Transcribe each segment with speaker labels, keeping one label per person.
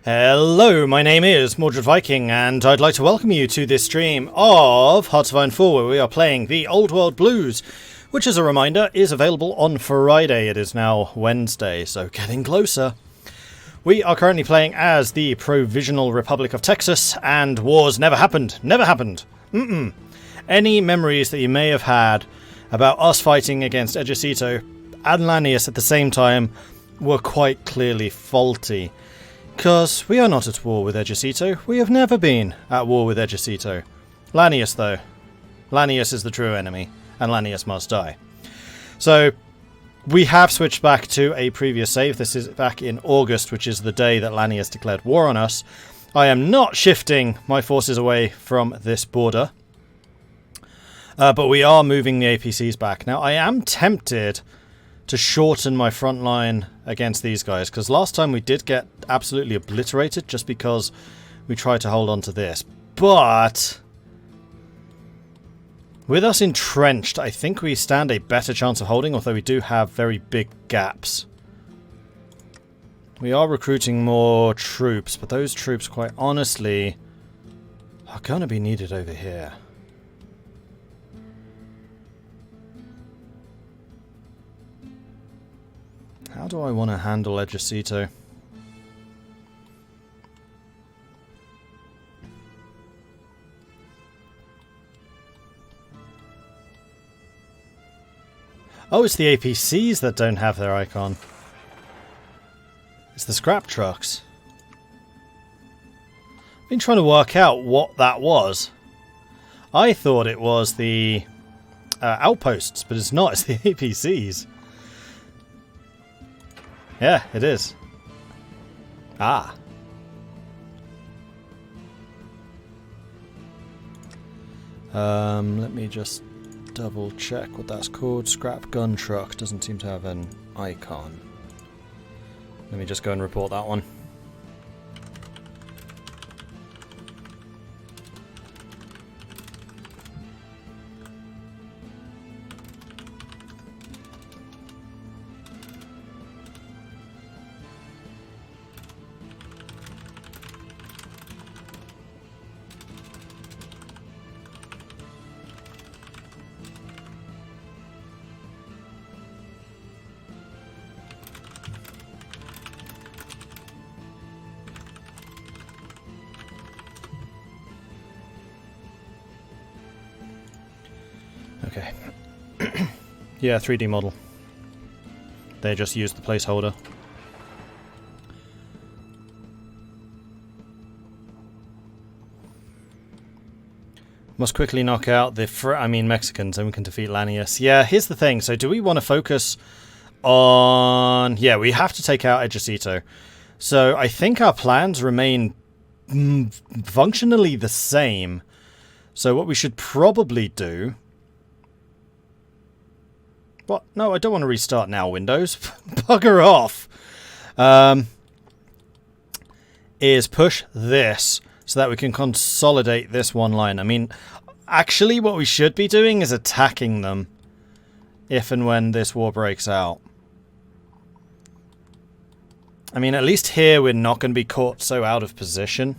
Speaker 1: Hello, my name is Mordred Viking, and I'd like to welcome you to this stream of Hearts of Iron 4, where we are playing the Old World Blues, which, as a reminder, is available on Friday. It is now Wednesday, so getting closer. We are currently playing as the Provisional Republic of Texas, and wars never happened. Never happened. Any memories that you may have had about us fighting against Ejecito and Lanius at the same time were quite clearly faulty. Because we are not at war with Ejecito. We have never been at war with Ejecito. Lanius, though. Lanius is the true enemy, and Lanius must die. So, we have switched back to a previous save. This is back in August, which is the day that Lanius declared war on us. I am not shifting my forces away from this border. But we are moving the APCs back. Now, I am tempted to shorten my front line against these guys, because last time we did get absolutely obliterated just because we tried to hold on to this. But with us entrenched, I think we stand a better chance of holding, although we do have very big gaps. We are recruiting more troops, but those troops, quite honestly, are going to be needed over here. How do I want to handle Ejecito? Oh, it's the APCs that don't have their icon. It's the scrap trucks. I've been trying to work out what that was. I thought it was the outposts, but it's not. It's the APCs. Yeah, it is. Ah. Let me just double check what that's called. Scrap gun truck. Doesn't seem to have an icon. Let me just go and report that one. Okay. Yeah, 3D model. They just used the placeholder. Must quickly knock out the Mexicans, and we can defeat Lanius. Yeah, here's the thing. So do we want to focus on... Yeah, we have to take out Ejecito. So I think our plans remain functionally the same. So what we should probably do... What? No, I don't want to restart now, Windows. Bugger off. Is push this so that we can consolidate this one line. I mean, actually what we should be doing is attacking them if and when this war breaks out. I mean, at least here we're not going to be caught so out of position.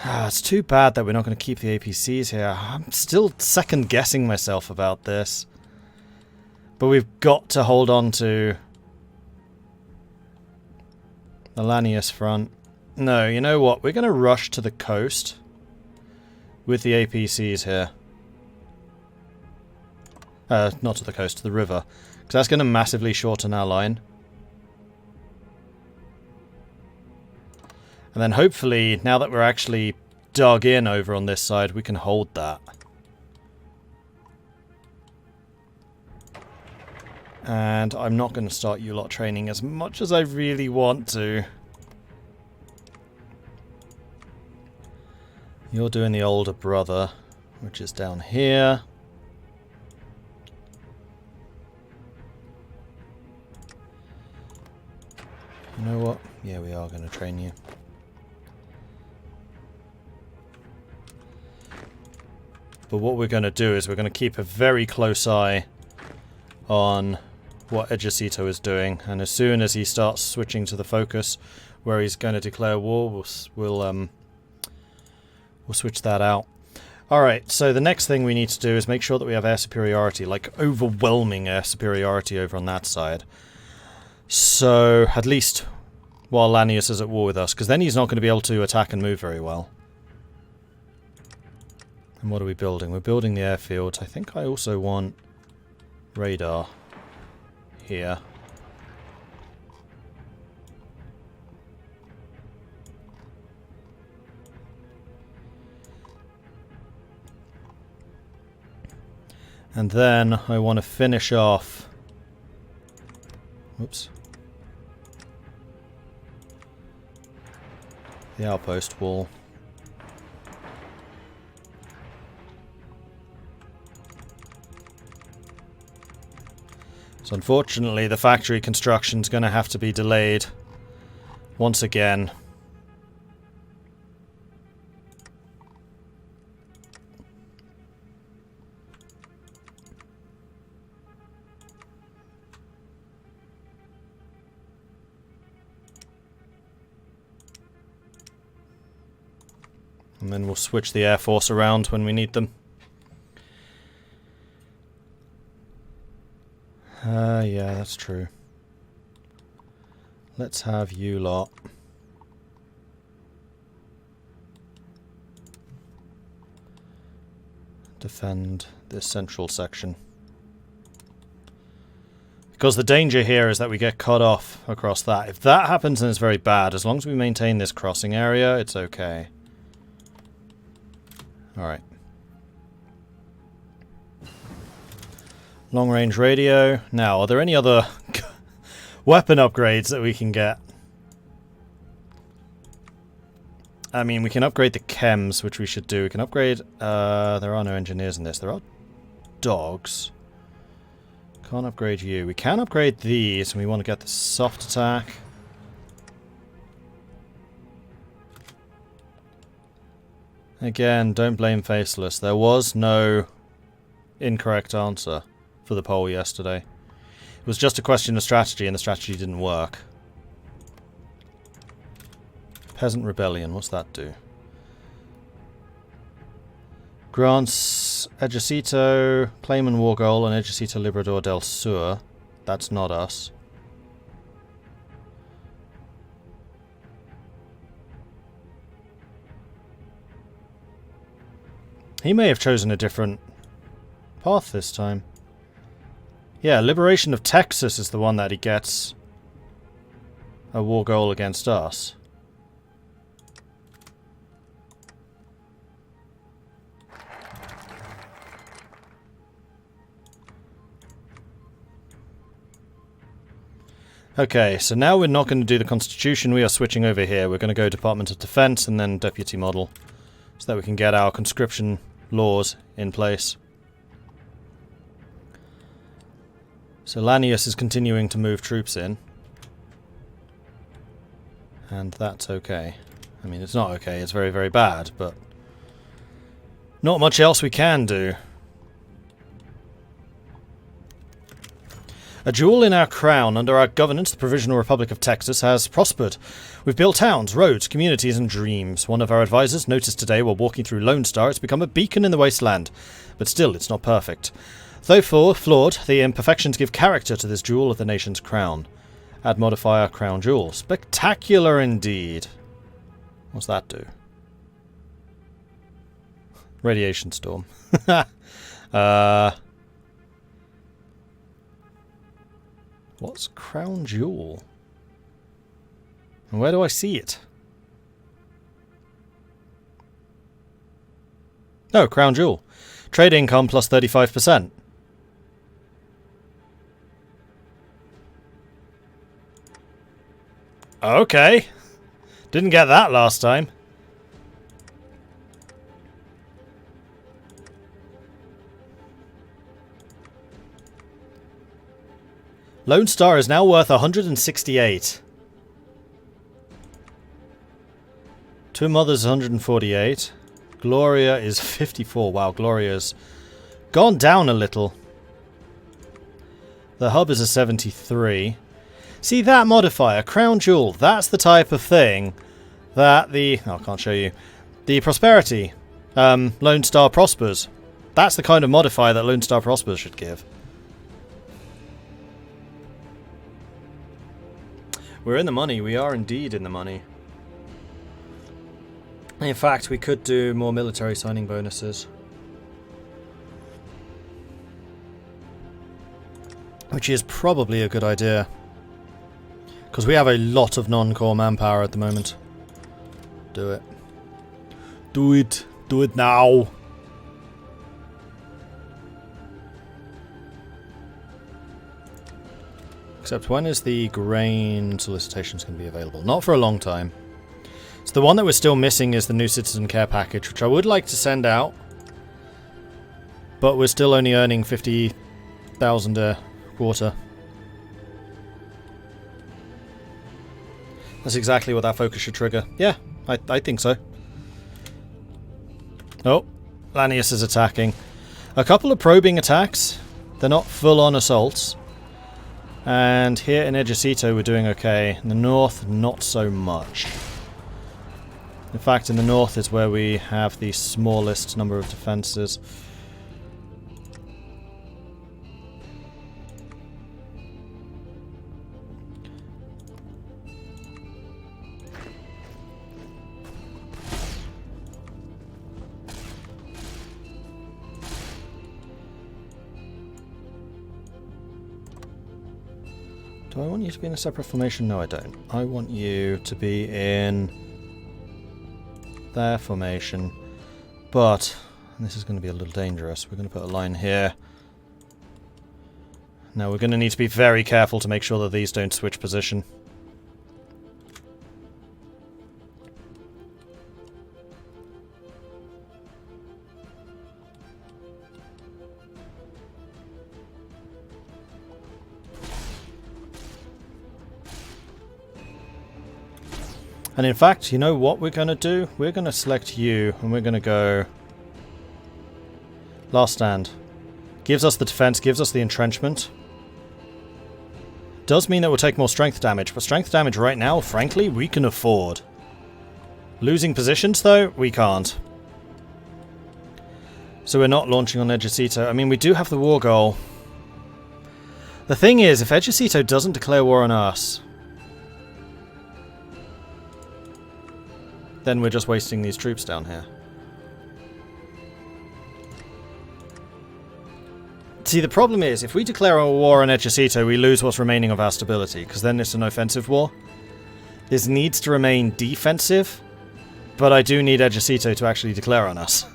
Speaker 1: It's too bad that we're not going to keep the APCs here. I'm still second-guessing myself about this. But we've got to hold on to the Lanius front. No, you know what? We're going to rush to the coast with the APCs here. Not to the coast, to the river. Because that's going to massively shorten our line. And then hopefully, now that we're actually dug in over on this side, we can hold that. And I'm not going to start you lot training as much as I really want to. You're doing the older brother, which is down here. You know what? Yeah, we are going to train you. But what we're going to do is we're going to keep a very close eye on what Ejecito is doing, and as soon as he starts switching to the focus, where he's going to declare war, we'll switch that out. Alright, so the next thing we need to do is make sure that we have air superiority, like overwhelming air superiority over on that side. So, at least while Lanius is at war with us, because then he's not going to be able to attack and move very well. And what are we building? We're building the airfield. I think I also want radar here. And then I want to finish off... Whoops. The outpost wall. So unfortunately the factory construction's going to have to be delayed once again. And then we'll switch the Air Force around when we need them. Yeah, that's true. Let's have you lot. Defend this central section. Because the danger here is that we get cut off across that. If that happens, then it's very bad. As long as we maintain this crossing area, it's okay. Alright. Long range radio. Now, are there any other weapon upgrades that we can get? I mean, we can upgrade the chems, which we should do. We can upgrade... there are no engineers in this. There are dogs. Can't upgrade you. We can upgrade these, and we want to get the soft attack. Again, don't blame Faceless. There was no incorrect answer for the poll yesterday. It was just a question of strategy, and the strategy didn't work. Peasant Rebellion, what's that do? Grants Ejecito, Clayman War Goal, and Ejecito Librador del Sur. That's not us. He may have chosen a different path this time. Yeah, Liberation of Texas is the one that he gets a war goal against us. Okay, so now we're not going to do the Constitution, we are switching over here. We're going to go Department of Defense and then Deputy Model, so that we can get our conscription laws in place. So Lanius is continuing to move troops in. And that's okay. I mean, it's not okay, it's very, very bad, but not much else we can do. A jewel in our crown. Under our governance, the Provisional Republic of Texas has prospered. We've built towns, roads, communities, and dreams. One of our advisors noticed today while walking through Lone Star it's become a beacon in the wasteland. But still, it's not perfect. Though flawed, the imperfections give character to this jewel of the nation's crown. Add modifier crown jewel. Spectacular indeed. What's that do? Radiation storm. What's crown jewel? And where do I see it? Oh, crown jewel. Trade income plus 35%. Okay. Didn't get that last time. Lone Star is now worth 168. Two Mothers 148. Gloria is 54. Wow, Gloria's gone down a little. The hub is a 73. See that modifier, Crown Jewel, that's the type of thing that the... Oh, I can't show you. The Prosperity, Lone Star Prospers. That's the kind of modifier that Lone Star Prospers should give. We're in the money, we are indeed in the money. In fact, we could do more military signing bonuses. Which is probably a good idea. Because we have a lot of non-core manpower at the moment. Do it. Do it. Do it now. Except when is the grain solicitations going to be available? Not for a long time. So the one that we're still missing is the new citizen care package, which I would like to send out. But we're still only earning 50,000 a quarter. That's exactly what that focus should trigger. Yeah, I think so. Oh, Lanius is attacking. A couple of probing attacks. They're not full-on assaults. And here in Ejercito we're doing okay. In the north, not so much. In fact, in the north is where we have the smallest number of defences. Do I want you to be in a separate formation? No, I don't. I want you to be in their formation. But, and this is going to be a little dangerous, we're going to put a line here. Now we're going to need to be very careful to make sure that these don't switch position. And in fact, you know what we're going to do? We're going to select you, and we're going to go... Last stand. Gives us the defense, gives us the entrenchment. Does mean that we'll take more strength damage, but strength damage right now, frankly, we can afford. Losing positions, though, we can't. So we're not launching on Ejercito. I mean, we do have the war goal. The thing is, if Ejercito doesn't declare war on us... then we're just wasting these troops down here. See, the problem is, if we declare a war on Ejercito, we lose what's remaining of our stability, because then it's an offensive war. This needs to remain defensive, but I do need Ejercito to actually declare on us.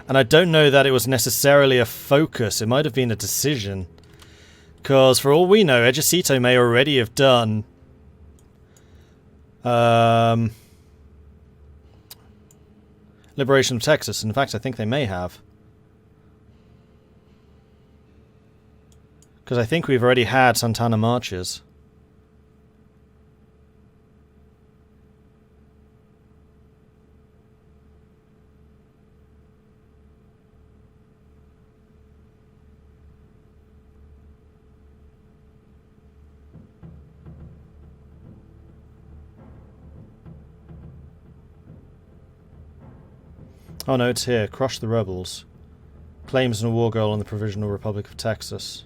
Speaker 1: And I don't know that it was necessarily a focus, it might have been a decision. Because, for all we know, Ejercito may already have done... Liberation of Texas. In fact, I think they may have. Because I think we've already had Santana marches. Oh no, it's here. Crush the rebels. Claims a war goal on the Provisional Republic of Texas.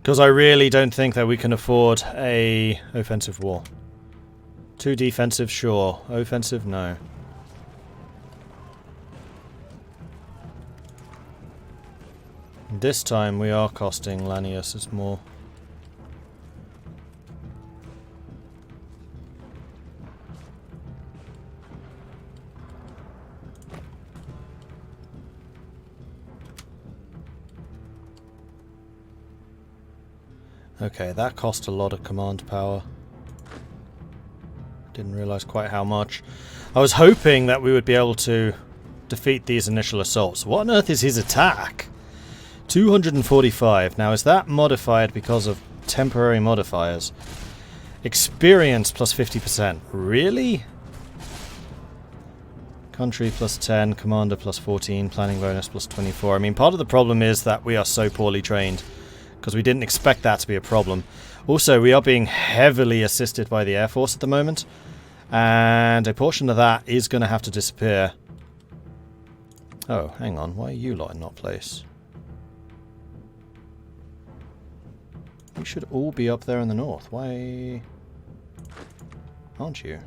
Speaker 1: Because I really don't think that we can afford a offensive war. Too defensive, sure. Offensive, no. This time we are costing Lanius more. Okay, that cost a lot of command power. Didn't realise quite how much. I was hoping that we would be able to defeat these initial assaults. What on earth is his attack? 245. Now, is that modified because of temporary modifiers. Experience plus 50%. Really? Country plus 10, commander plus 14, planning bonus plus 24. I mean, part of the problem is that we are so poorly trained, because we didn't expect that to be a problem. Also, we are being heavily assisted by the Air Force at the moment, and a portion of that is going to have to disappear. Oh, hang on. Why are you lot in that place? You should all be up there in the north. Why aren't you?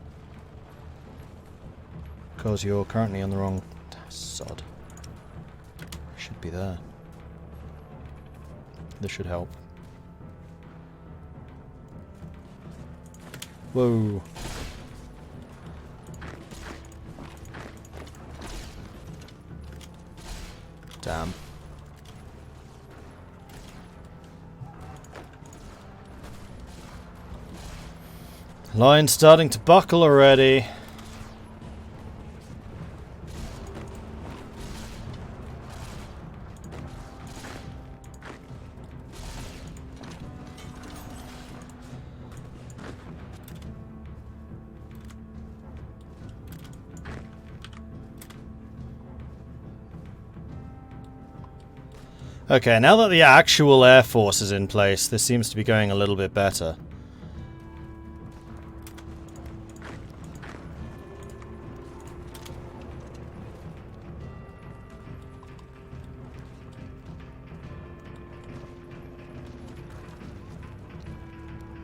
Speaker 1: Because you're currently on the wrong sod. Should be there. This should help. Whoa. Damn. Line's starting to buckle already. Okay, now that the actual Air Force is in place, this seems to be going a little bit better.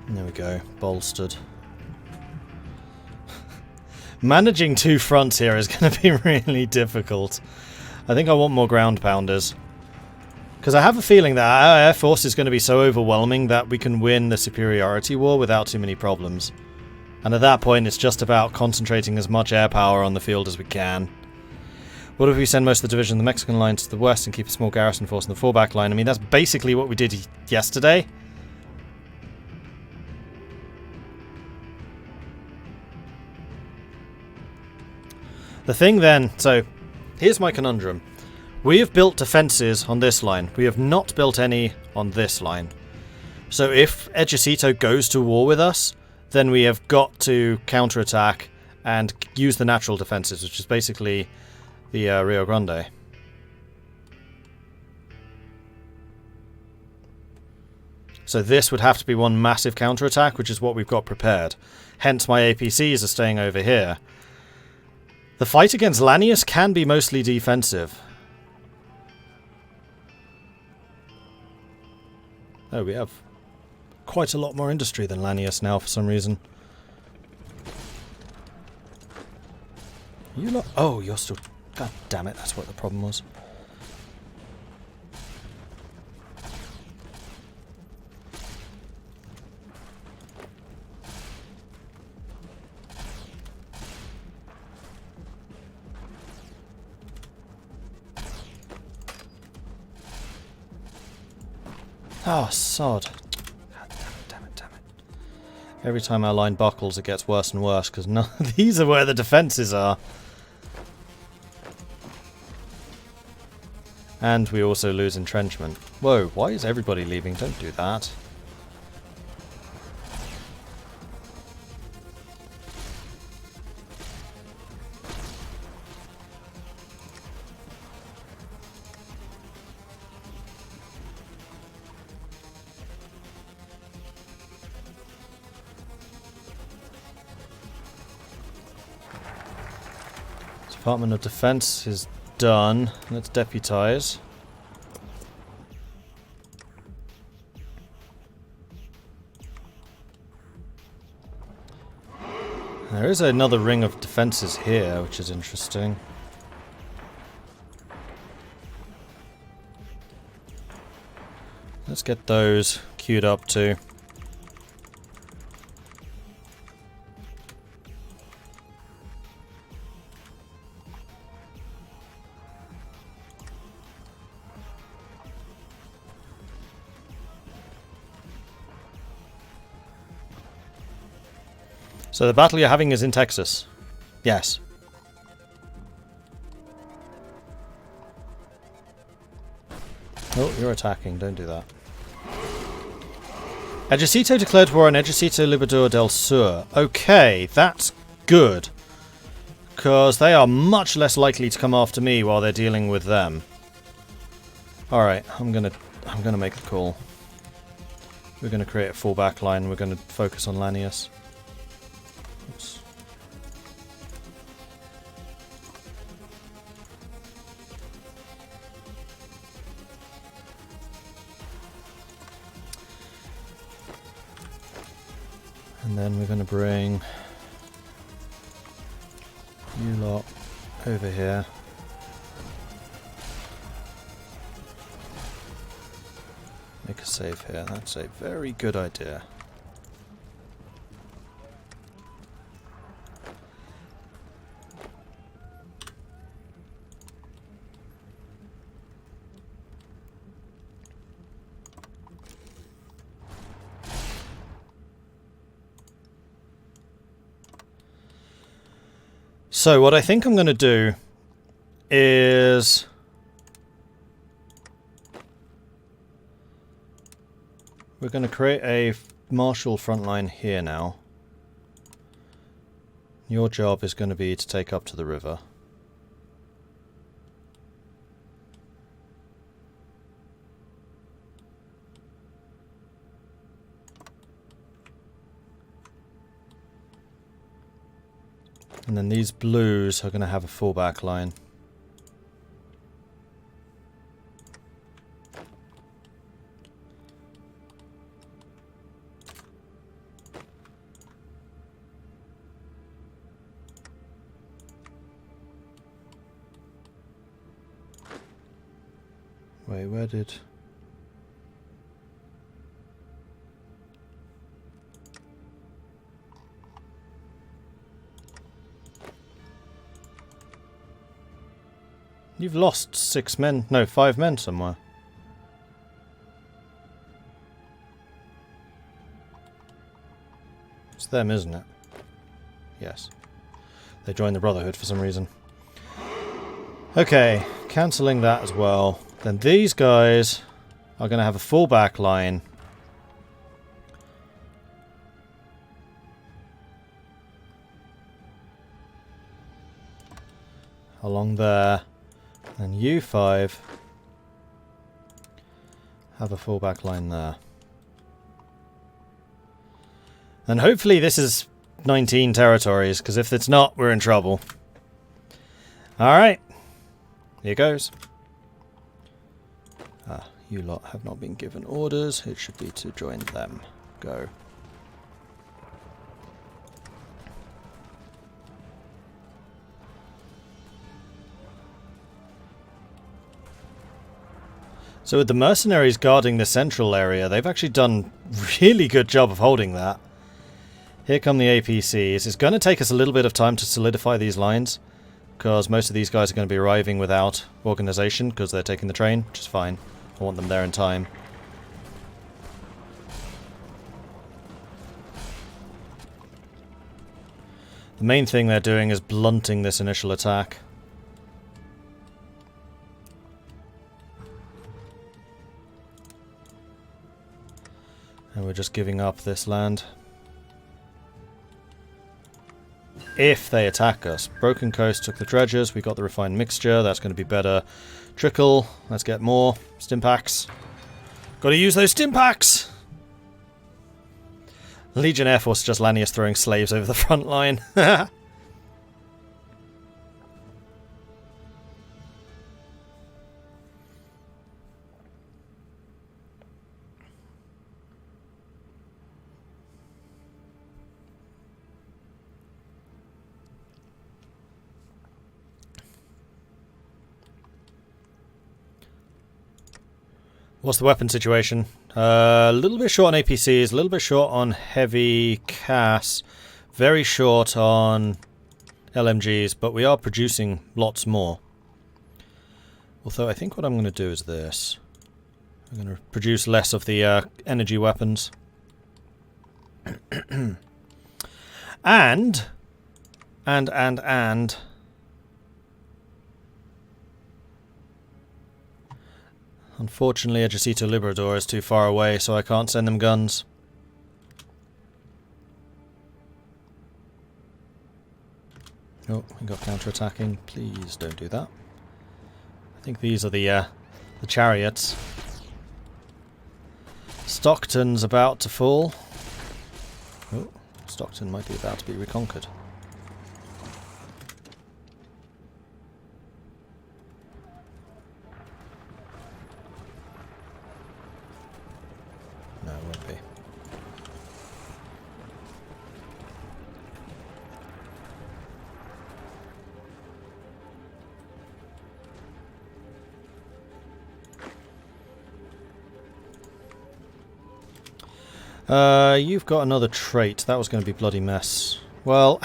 Speaker 1: There we go, bolstered. Managing two fronts here is going to be really difficult. I think I want more ground pounders. Because I have a feeling that our Air Force is going to be so overwhelming that we can win the superiority war without too many problems. And at that point, it's just about concentrating as much air power on the field as we can. What if we send most of the division of the Mexican line to the west and keep a small garrison force in the fallback line? I mean, that's basically what we did yesterday. The thing then, so here's my conundrum. We have built defences on this line. We have not built any on this line. So if Ejecito goes to war with us, then we have got to counterattack and use the natural defences, which is basically the Rio Grande. So this would have to be one massive counterattack, which is what we've got prepared. Hence my APCs are staying over here. The fight against Lanius can be mostly defensive. Oh, we have quite a lot more industry than Lanius now for some reason. You lot... Oh, you're still... God damn it, that's what the problem was. Oh, sod. God damn it. Every time our line buckles, it gets worse and worse, because none of these are where the defences are. And we also lose entrenchment. Whoa, why is everybody leaving? Don't do that. Department of Defense is done. Let's deputize. There is another ring of defenses here, which is interesting. Let's get those queued up too. So the battle you're having is in Texas. Yes. Oh, you're attacking. Don't do that. Ejército declared war on Ejército Libertador del Sur. Okay, that's good. Because they are much less likely to come after me while they're dealing with them. Alright, I'm gonna make the call. We're gonna create a full back line. We're gonna focus on Lanius. Oops. And then we're gonna bring you lot over here. Make a save here. That's a very good idea. So what I think I'm going to do is we're going to create a martial front line here now. Your job is going to be to take up to the river. And then these blues are going to have a full back line. Wait, where did... You've lost 6 men, no, 5 men somewhere. It's them, isn't it? Yes. They joined the Brotherhood for some reason. Okay, cancelling that as well. Then these guys are going to have a full back line. Along there. And you 5 have a full back line there. And hopefully this is 19 territories, because if it's not, we're in trouble. Alright. Here goes. You lot have not been given orders. It should be to join them. Go. So with the mercenaries guarding the central area, they've actually done a really good job of holding that. Here come the APCs. It's going to take us a little bit of time to solidify these lines, because most of these guys are going to be arriving without organisation, because they're taking the train, which is fine. I want them there in time. The main thing they're doing is blunting this initial attack. And we're just giving up this land. If they attack us. Broken Coast took the dredgers. We got the refined mixture. That's going to be better. Trickle. Let's get more. Stim packs. Got to use those stim packs! Legion Air Force just Lanius throwing slaves over the front line. What's the weapon situation? A little bit short on APCs, a little bit short on heavy CAS, very short on LMGs, but we are producing lots more. Although I think what I'm going to do is this. I'm going to produce less of the energy weapons. and... Unfortunately, Ejército Libertador is too far away, so I can't send them guns. Oh, we got counter-attacking. Please don't do that. I think these are the chariots. Stockton's about to fall. Oh, Stockton might be about to be reconquered. No, it won't be. You've got another trait. That was going to be bloody mess. Well,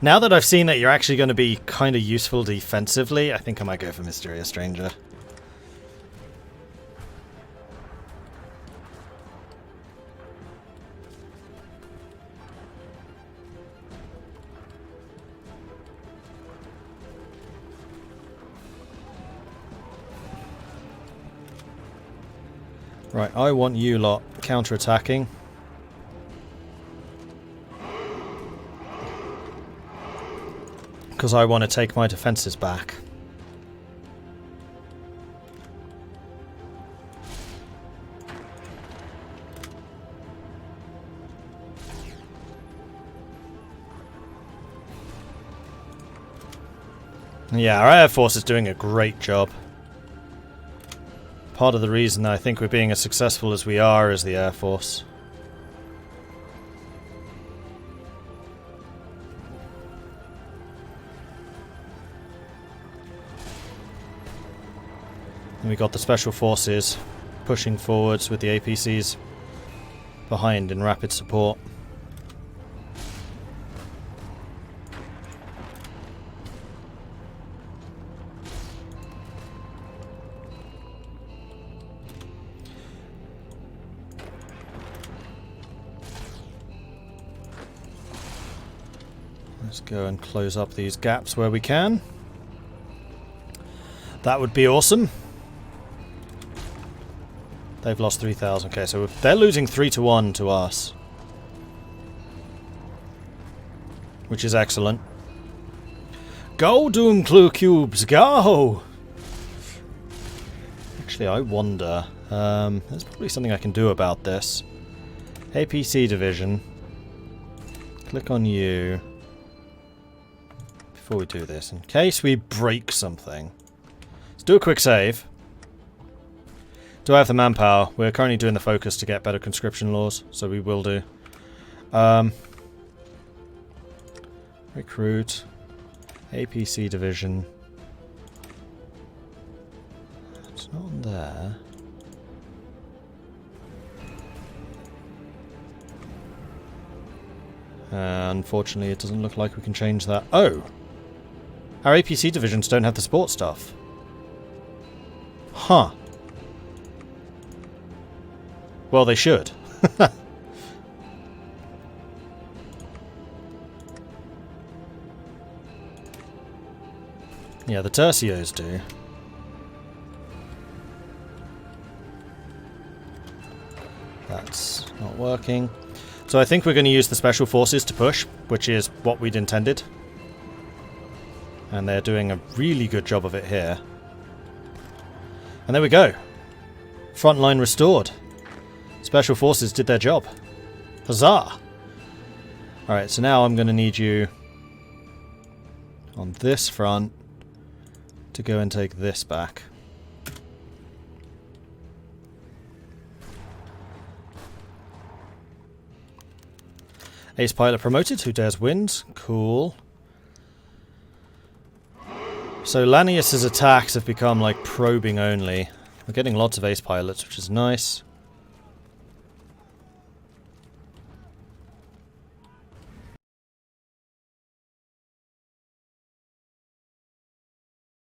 Speaker 1: now that I've seen that you're actually going to be kind of useful defensively, I think I might go for Mysterious Stranger. Right, I want you lot counter-attacking. Because I want to take my defences back. Yeah, our Air Force is doing a great job. Part of the reason I think we're being as successful as we are is the Air Force. And we got the Special Forces pushing forwards with the APCs behind in rapid support. Let's go and close up these gaps where we can. That would be awesome. They've lost 3,000. Okay, so they're losing 3-1 to us. Which is excellent. Go, Doomclaw Cubes, go! Actually, I wonder. There's probably something I can do about this. APC division. Click on you. Before we do this, in case we break something. Let's do a quick save. Do I have the manpower? We're currently doing the focus to get better conscription laws, so we will do. Recruit. APC division. It's not on there. Unfortunately, it doesn't look like we can change that. Oh! Our APC divisions don't have the support stuff. Huh. Well, they should. Yeah, the tercios do. That's not working. So I think we're going to use the Special Forces to push, which is what we'd intended. And they're doing a really good job of it here. And there we go. Front line restored. Special Forces did their job. Huzzah! Alright, so now I'm going to need you on this front to go and take this back. Ace Pilot promoted, who dares wins. Cool. So Lanius's attacks have become like probing only. We're getting lots of Ace Pilots, which is nice.